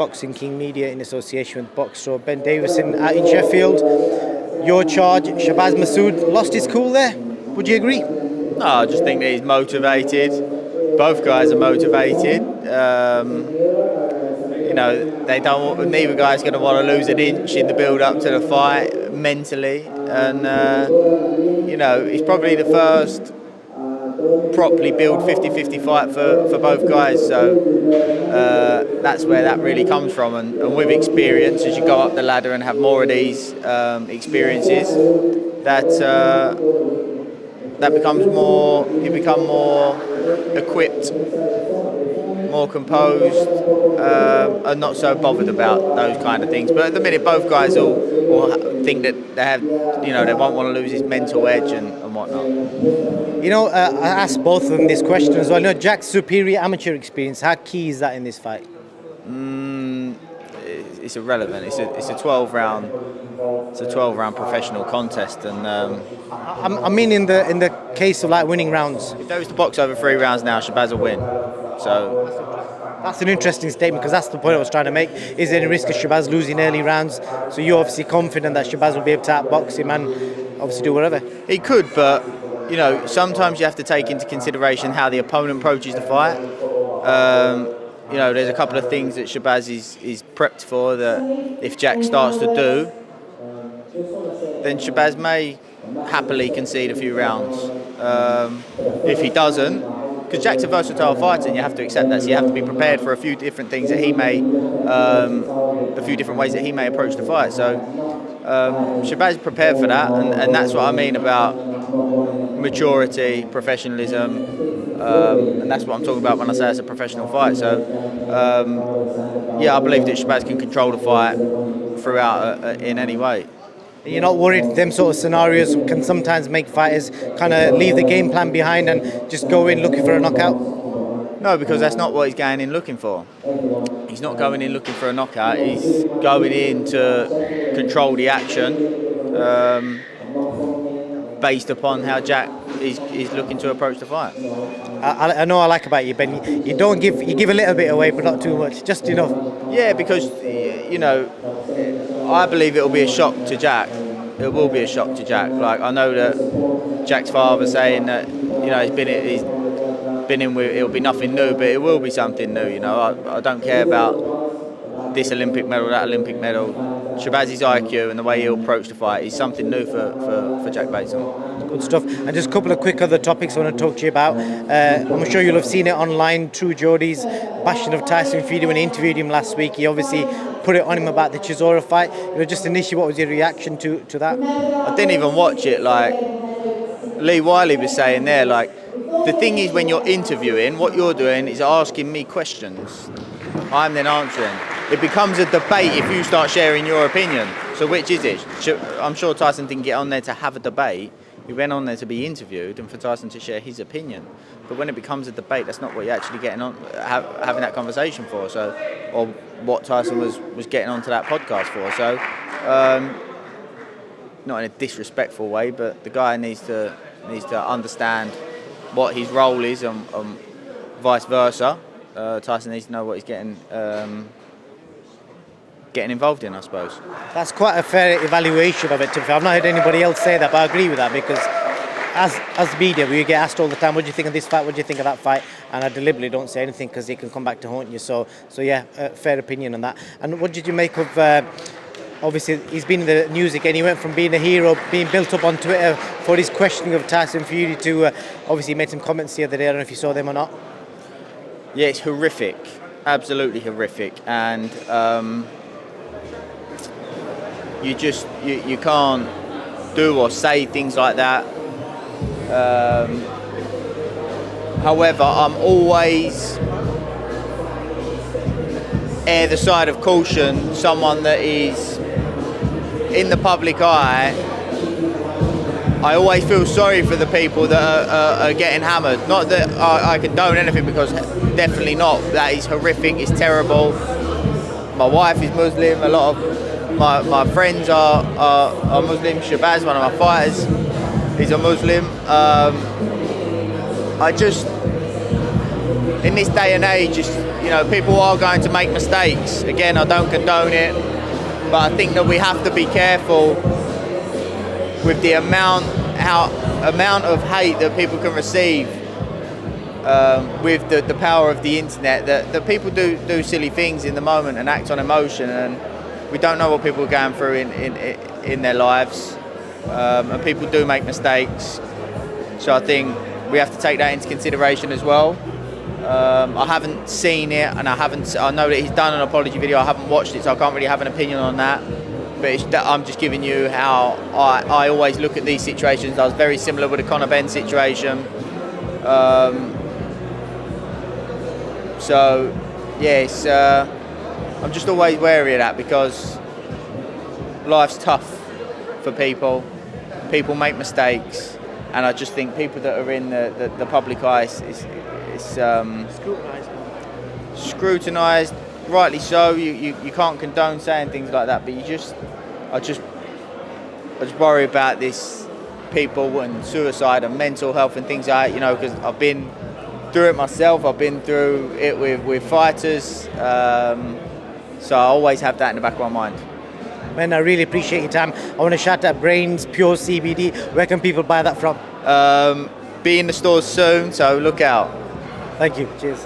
Boxing King Media in association with Boxer Ben Davison out in Sheffield. Your charge, Shabaz Masoud, lost his cool there. Would you agree? No, I just think that he's motivated. Both guys are motivated. They don't. Neither guy's going to want to lose an inch in the build-up to the fight mentally, and it's probably the first properly build 50-50 fight for both guys. So that's where that really comes from, and with experience, as you go up the ladder and have more of these experiences, that becomes more. You become more equipped, more composed, and not so bothered about those kind of things. But at the minute, both guys will think that they have, they won't want to lose his mental edge and whatnot. I asked both of them this question as well. Jack's superior amateur experience, how key is that in this fight? It's irrelevant. It's a 12-round. It's a 12-round professional contest, and I mean in the case of like winning rounds. If they was to box over 3 rounds now, Shabaz will win. So that's an interesting statement, because that's the point I was trying to make. Is there any risk of Shabaz losing early rounds? So you're obviously confident that Shabaz will be able to outbox him and obviously do whatever. He could, but sometimes you have to take into consideration how the opponent approaches the fight. There's a couple of things that Shabaz is prepped for that if Jack starts to do, then Shabaz may happily concede a few rounds. If he doesn't, because Jack's a versatile fighter and you have to accept that, so you have to be prepared for a few different things that he may, a few different ways that he may approach the fight. So Shabaz is prepared for that, and that's what I mean about maturity, professionalism, and that's what I'm talking about when I say it's a professional fight. So I believe that Shabaz can control the fight throughout in any way. You're not worried them sort of scenarios can sometimes make fighters kind of leave the game plan behind and just go in looking for a knockout? No, because that's not what he's going in looking for. He's not going in looking for a knockout. He's going in to control the action based upon how Jack is looking to approach the fight. I know I like about you, Ben. You give a little bit away, but not too much, just enough. Yeah, because I believe it will be a shock to Jack. It will be a shock to Jack. Like, I know that Jack's father saying that he's been in with, it'll be nothing new, but it will be something new. I don't care about this Olympic medal, that Olympic medal. Shabaz's IQ and the way he'll approach the fight is something new for Jack Davison. Good stuff. And just a couple of quick other topics I want to talk to you about. I'm sure you'll have seen it online through Geordie's bashing of Tyson Fury when he interviewed him last week. He obviously put it on him about the Chisora fight. Just initially, what was your reaction to that? I didn't even watch it. Like Lee Wiley was saying there, like, the thing is, when you're interviewing, what you're doing is asking me questions. I'm then answering. It becomes a debate if you start sharing your opinion. So which is it? I'm sure Tyson didn't get on there to have a debate. He went on there to be interviewed and for Tyson to share his opinion. But when it becomes a debate, that's not what you're actually getting on, having that conversation for. So, or what Tyson was getting onto that podcast for. So, not in a disrespectful way, but the guy needs to understand what his role is and vice versa. Tyson needs to know what he's getting involved in, I suppose. That's quite a fair evaluation of it. I've not heard anybody else say that, but I agree with that, because as media, we get asked all the time, what do you think of this fight, what do you think of that fight? And I deliberately don't say anything because it can come back to haunt you. So yeah, fair opinion on that. And what did you make of, obviously he's been in the news again, he went from being a hero, being built up on Twitter for his questioning of Tyson Fury to, obviously he made some comments the other day, I don't know if you saw them or not. Yeah, it's horrific, absolutely horrific, and you can't do or say things like that. However, I'm always err the side of caution. Someone that is in the public eye, I always feel sorry for the people that are getting hammered. Not that I condone anything, because definitely not. That is horrific, it's terrible. My wife is Muslim, a lot of my friends are Muslim. Shabaz, one of my fighters, is a Muslim. I just, in this day and age, you know, people are going to make mistakes. Again, I don't condone it, but I think that we have to be careful with the amount of hate that people can receive with the power of the internet. That people do silly things in the moment and act on emotion, and we don't know what people are going through in their lives, and people do make mistakes. So I think we have to take that into consideration as well. I haven't seen it, and I know that he's done an apology video. I haven't watched it, so I can't really have an opinion on that. But I'm just giving you how I always look at these situations. I was very similar with the Conor Benn situation. So, yes, I'm just always wary of that, because life's tough for people. People make mistakes, and I just think people that are in the public eye is scrutinised, rightly so. You can't condone saying things like that, but I just worry about this people and suicide and mental health and things like that, you know, because I've been through it myself. I've been through it with fighters, so I always have that in the back of my mind. Man, I really appreciate your time. I want to shout out Brains Pure CBD. Where can people buy that from? Be in the stores soon, so look out. Thank you. Cheers.